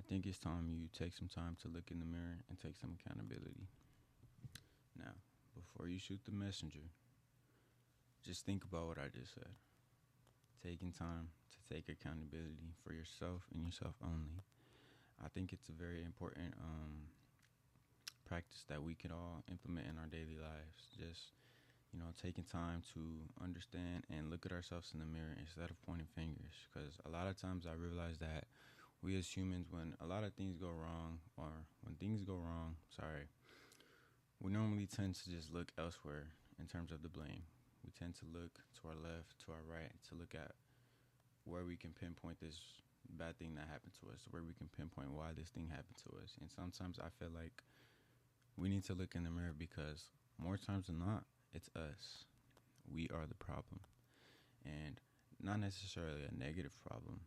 think it's time you take some time to look in the mirror and take some accountability. Now, before you shoot the messenger, just think about what I just said. Taking time to take accountability for yourself and yourself only. I think it's a very important practice that we can all implement in our daily lives. Just, taking time to understand and look at ourselves in the mirror instead of pointing fingers. Because a lot of times I realize that we as humans, when a lot of things go wrong, or when things go wrong, sorry, we normally tend to just look elsewhere in terms of the blame. We tend to look to our left, to our right, to look at where we can pinpoint this bad thing that happened to us, where we can pinpoint why this thing happened to us. And sometimes I feel like we need to look in the mirror because more times than not, it's us. We are the problem. And not necessarily a negative problem,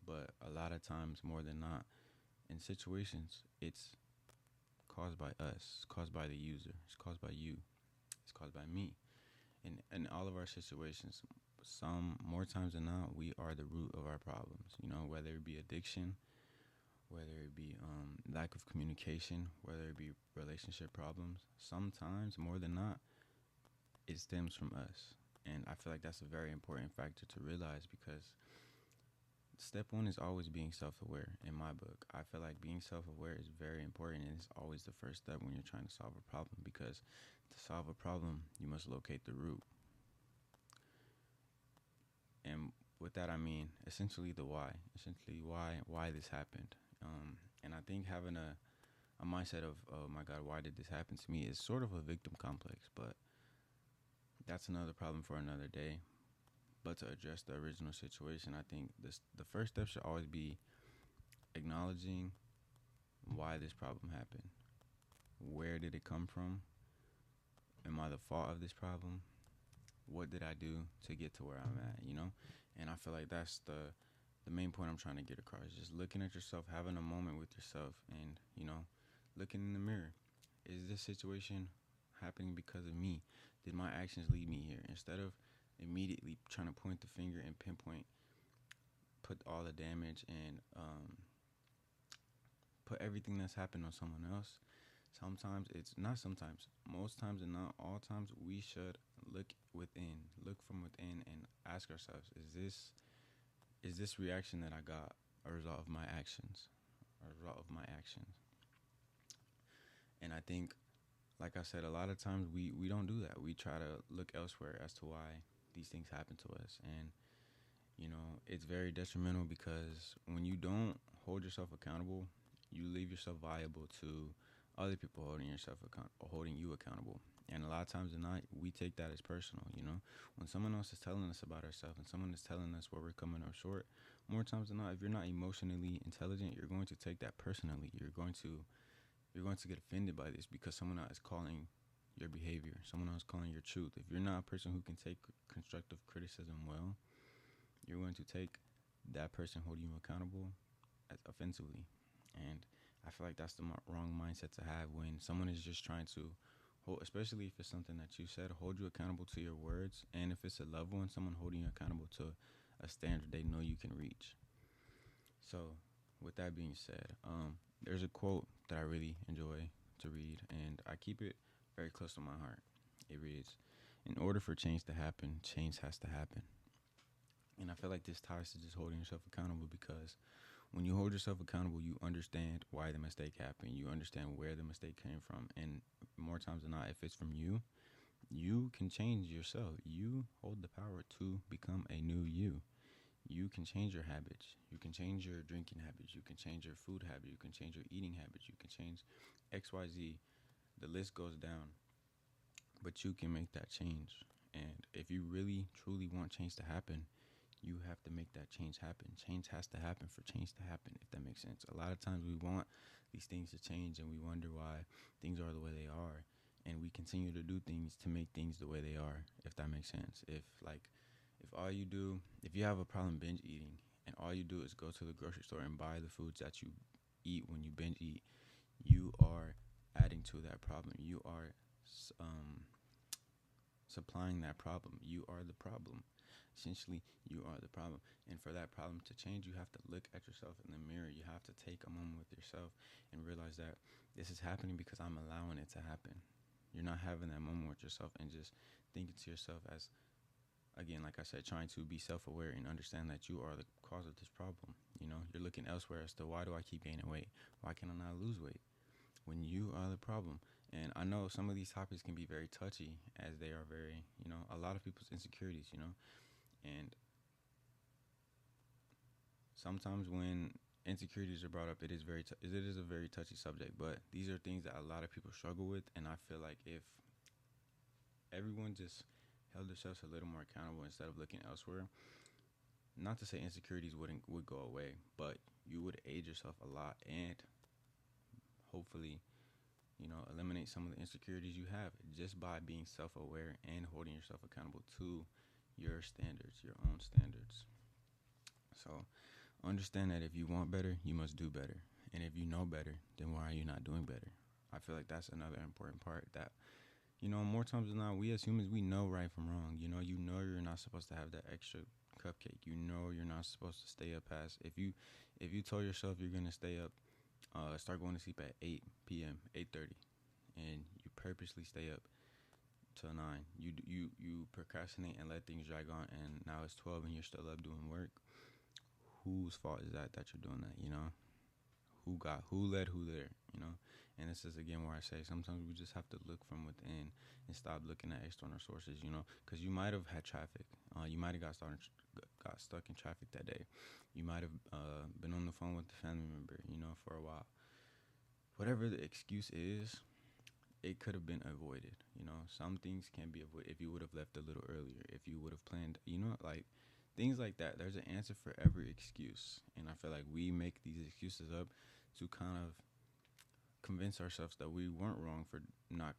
but a lot of times, more than not, in situations, it's caused by us, it's caused by the user, it's caused by you, it's caused by me. In all of our situations, some more times than not, we are the root of our problems. Whether it be addiction, whether it be lack of communication, whether it be relationship problems. Sometimes, more than not, it stems from us. And I feel like that's a very important factor to realize because step one is always being self aware in my book. I feel like being self aware is very important and it's always the first step when you're trying to solve a problem because to solve a problem, you must locate the root. And with that, I mean essentially the why, essentially why this happened. And I think having a mindset of, oh my God, why did this happen to me is sort of a victim complex, but that's another problem for another day. But to address the original situation, I think the first step should always be acknowledging why this problem happened. Where did it come from? Am I the fault of this problem? What did I do to get to where I'm at? And I feel like that's the main point I'm trying to get across. Just looking at yourself, having a moment with yourself, and looking in the mirror. Is this situation happening because of me? Did my actions lead me here? Instead of immediately trying to point the finger and pinpoint, put all the damage and put everything that's happened on someone else. Sometimes it's not sometimes, most times and not all times, we should look within, look from within and ask ourselves, is this reaction that I got a result of my actions? A result of my actions. And I think, like I said, a lot of times we don't do that. We try to look elsewhere as to why these things happen to us. And, it's very detrimental because when you don't hold yourself accountable, you leave yourself viable to other people holding you accountable. And a lot of times tonight, we take that as personal. When someone else is telling us about ourselves and someone is telling us where we're coming up short, more times than not, if you're not emotionally intelligent, you're going to take that personally. You're going to get offended by this because someone else is calling your behavior, someone else calling your truth. If you're not a person who can take constructive criticism well, you're going to take that person holding you accountable as offensively. And I feel like that's the wrong mindset to have when someone is just trying to hold, especially if it's something that you said, hold you accountable to your words. And if it's a loved one, someone holding you accountable to a standard they know you can reach. So, with that being said, there's a quote that I really enjoy to read, and I keep it very close to my heart. It reads, "In order for change to happen, change has to happen." And I feel like this ties to just holding yourself accountable because when you hold yourself accountable, you understand why the mistake happened. You understand where the mistake came from. And more times than not, if it's from you, you can change yourself. You hold the power to become a new you. You can change your habits. You can change your drinking habits. You can change your food habits. You can change your eating habits. You can change XYZ. The list goes down. But you can make that change. And if you really, truly want change to happen, you have to make that change happen. Change has to happen for change to happen, if that makes sense. A lot of times we want these things to change and we wonder why things are the way they are. And we continue to do things to make things the way they are, if that makes sense. If you have a problem binge eating and all you do is go to the grocery store and buy the foods that you eat when you binge eat, you are adding to that problem. You are um, supplying that problem. You are the problem. Essentially, you are the problem. And for that problem to change, you have to look at yourself in the mirror. You have to take a moment with yourself and realize that this is happening because I'm allowing it to happen. You're not having that moment with yourself and just thinking to yourself as, again, like I said, trying to be self-aware and understand that you are the cause of this problem. You're looking elsewhere as to, why do I keep gaining weight? Why can I not lose weight? When you are the problem. And I know some of these topics can be very touchy, as they are very, a lot of people's insecurities, and sometimes when insecurities are brought up, it is it is a very touchy subject. But these are things that a lot of people struggle with, and I feel like if everyone just held themselves a little more accountable instead of looking elsewhere, not to say insecurities would go away, but you would aid yourself a lot, and hopefully, eliminate some of the insecurities you have just by being self-aware and holding yourself accountable to your standards, your own standards. So understand that if you want better, you must do better. And if you know better, then why are you not doing better? I feel like that's another important part that, more times than not, we as humans, we know right from wrong. You know you're not supposed to have that extra cupcake. You know you're not supposed to stay up past. If you told yourself you're gonna stay up, start going to sleep at 8 p.m., 8:30, and you purposely stay up till 9. You procrastinate and let things drag on, and now it's 12 and you're still up doing work. Whose fault is that you're doing that? Who led who there? And this is again where I say sometimes we just have to look from within and stop looking at external sources. Because you might have had traffic. You might have got stuck in traffic that day. You might have been on the phone with the family member, for a while. Whatever the excuse is, it could have been avoided. Some things can be avoided if you would have left a little earlier, if you would have planned, like things like that. There's an answer for every excuse, and I feel like we make these excuses up to kind of convince ourselves that we weren't wrong for not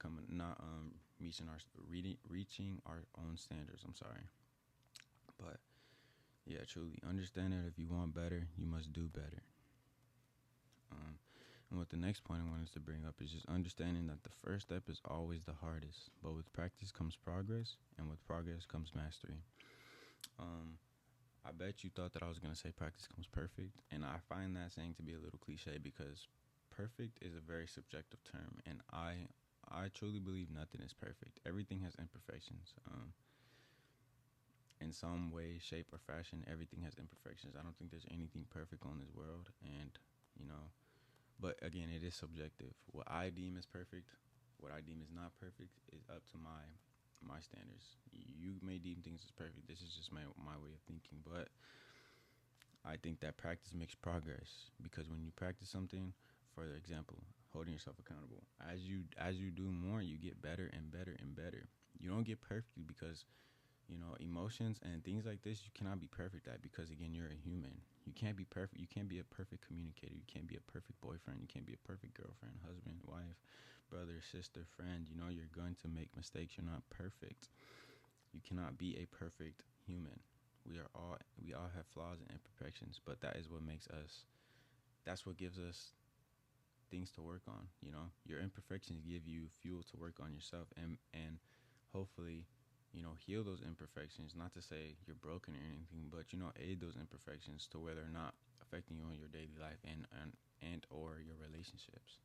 reaching our own standards. I'm sorry, but yeah, truly understand that if you want better, you must do better. And what the next point I wanted to bring up is just understanding that the first step is always the hardest, but with practice comes progress, and with progress comes mastery. I bet you thought that I was going to say practice comes perfect, and I find that saying to be a little cliche because perfect is a very subjective term, and I truly believe nothing is perfect. Everything has imperfections. In some way, shape, or fashion, everything has imperfections. I don't think there's anything perfect on this world, and you know, but again, it is subjective. What I deem is perfect, what I deem is not perfect, is up to my standards. You may deem things as perfect. This is just my way of thinking, but I think that practice makes progress because when you practice something, for example, holding yourself accountable, as you do more, you get better and better and better. You don't get perfect because emotions and things like this you cannot be perfect at because again you're a human. You can't be perfect. You can't be a perfect communicator. You can't be a perfect boyfriend. You can't be a perfect girlfriend, husband, wife, brother, sister, friend. You're going to make mistakes. You're not perfect. You cannot be a perfect human. We all have flaws and imperfections, but that is what makes us. That's what gives us things to work on. Your imperfections give you fuel to work on yourself and hopefully heal those imperfections. Not to say you're broken or anything, but aid those imperfections to where they're not affecting you in your daily life and or your relationships.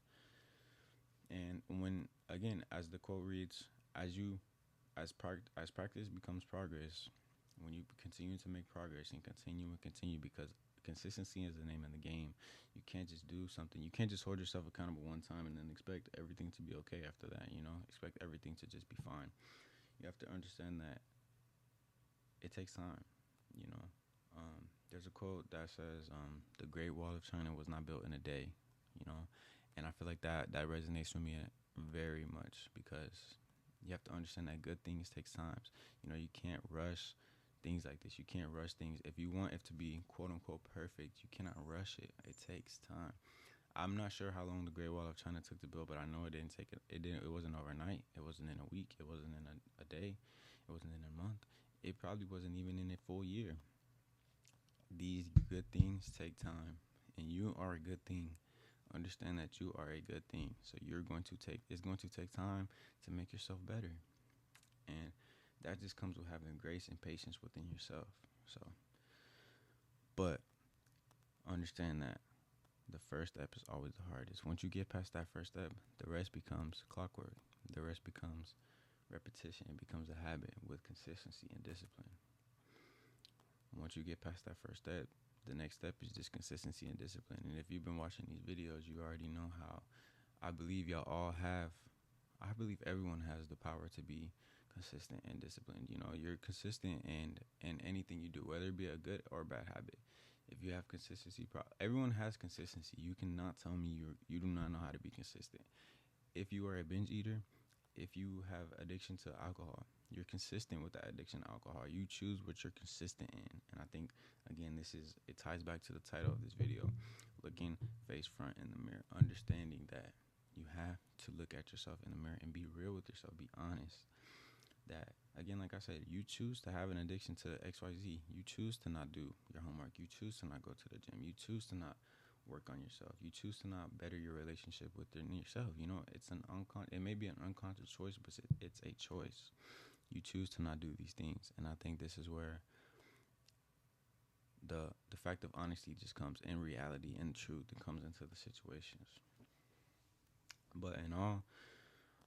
And when again, as the quote reads, as practice becomes progress, when you continue to make progress and continue because consistency is the name of the game. You can't just do something. You can't just hold yourself accountable one time and then expect everything to be okay after that. Expect everything to just be fine. You have to understand that it takes time. You know, there's a quote that says, "The Great Wall of China was not built in a day." You know, and I feel like that resonates with me very much because you have to understand that good things takes time. You can't rush things like this. You can't rush things. If you want it to be quote unquote perfect, you cannot rush it. It takes time. I'm not sure how long the Great Wall of China took to build, but I know it didn't take it. It didn't. It wasn't overnight. It wasn't in a week. It wasn't in a day. It wasn't in a month. It probably wasn't even in a full year. These good things take time, and you are a good thing. Understand that you are a good thing. So you're going to take. It's going to take time to make yourself better, and that just comes with having grace and patience within yourself. So, but understand that the first step is always the hardest. Once you get past that first step, the rest becomes clockwork. The rest becomes repetition. It becomes a habit with consistency and discipline. Once you get past that first step, the next step is just consistency and discipline. And if you've been watching these videos, you already know how I believe y'all all have. I believe everyone has the power to be consistent and disciplined. You know, you're consistent in anything you do, whether it be a good or bad habit. If you have consistency, everyone has consistency. You cannot tell me you do not know how to be consistent. If you are a binge eater, if you have addiction to alcohol, you're consistent with that addiction to alcohol. You choose what you're consistent in. And I think, again, it ties back to the title of this video, looking face front in the mirror, understanding that you have to look at yourself in the mirror and be real with yourself, be honest. That, again, like I said, you choose to have an addiction to XYZ. You choose to not do your homework. You choose to not go to the gym. You choose to not work on yourself. You choose to not better your relationship within yourself. You know, it may be an unconscious choice, but it's a choice. You choose to not do these things. And I think this is where the fact of honesty just comes in reality and truth. It comes into the situations. But in all,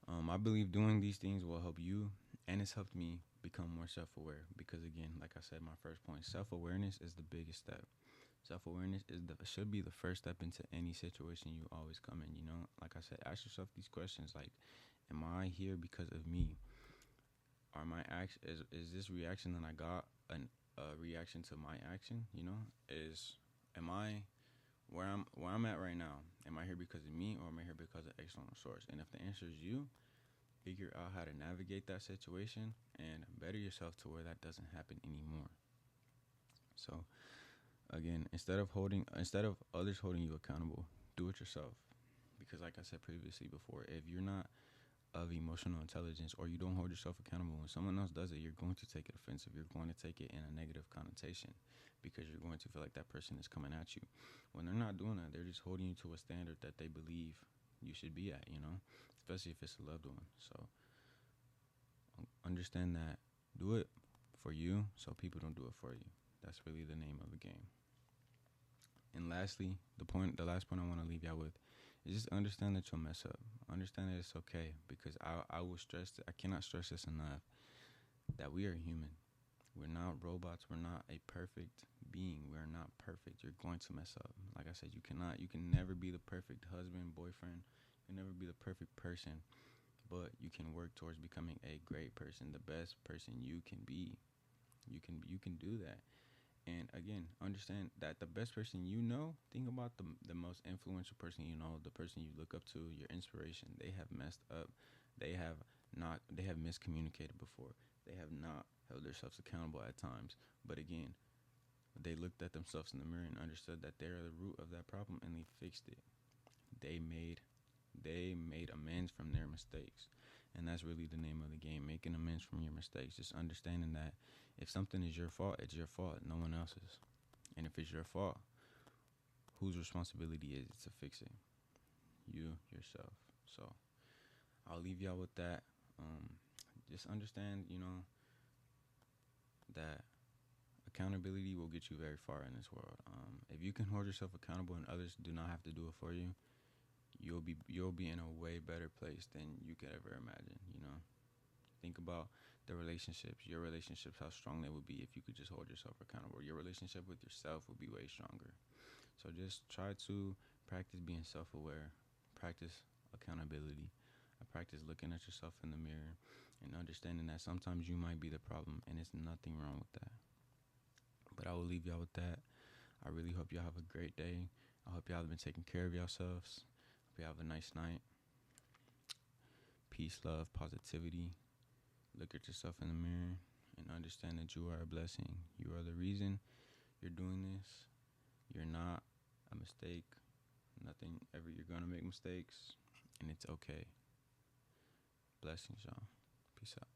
I believe doing these things will help you, and it's helped me become more self-aware. Because again, like I said, my first point, self-awareness is the biggest step. Self-awareness should be the first step into any situation you always come in. You know, like I said, ask yourself these questions like, am I here because of me? Are my action is this reaction that I got a reaction to my action? You know, am I where I'm at right now? Am I here because of me, or am I here because of external source? And if the answer is you, figure out how to navigate that situation and better yourself to where that doesn't happen anymore. So again, instead of others holding you accountable, do it yourself. Because like I said previously before, if you're not of emotional intelligence, or you don't hold yourself accountable, when someone else does it, you're going to take it offensive. You're going to take it in a negative connotation, because you're going to feel like that person is coming at you. When they're not doing that, they're just holding you to a standard that they believe you should be at, you know, especially if it's a loved one. So understand that, do it for you so people don't do it for you. That's really the name of the game. And lastly, the last point I want to leave y'all with is just understand that you'll mess up. Understand that it's okay, because I cannot stress this enough, that we are human. We're not robots. We're not a perfect being. We're not perfect. You're going to mess up. Like I said, you can never be the perfect husband, boyfriend. You can never be the perfect person, but you can work towards becoming a great person, the best person you can be. You can do that. And again, understand that the best person you know, think about the most influential person you know, the person you look up to, your inspiration. They have messed up. They have miscommunicated before. They have not held themselves accountable at times. But again, they looked at themselves in the mirror and understood that they're the root of that problem, and they fixed it. They made amends from their mistakes. And that's really the name of the game, making amends from your mistakes. Just understanding that if something is your fault, it's your fault, no one else's. And if it's your fault, whose responsibility is it to fix it? You, yourself. So I'll leave y'all with that. Just understand, you know, that accountability will get you very far in this world. If you can hold yourself accountable and others do not have to do it for you, you'll be in a way better place than you could ever imagine. You know, think about your relationships, how strong they would be if you could just hold yourself accountable. Your relationship with yourself would be way stronger. So just try to practice being self-aware, practice accountability, practice looking at yourself in the mirror and understanding that sometimes you might be the problem, and it's nothing wrong with that. But I will leave y'all with that. I really hope y'all have a great day. I hope y'all have been taking care of yourselves. Hope you have a nice night. Peace, love, positivity. Look at yourself in the mirror and understand that you are a blessing. You are the reason you're doing this. You're not a mistake. Nothing ever. You're going to make mistakes, and it's okay. Blessings, y'all. Peace out.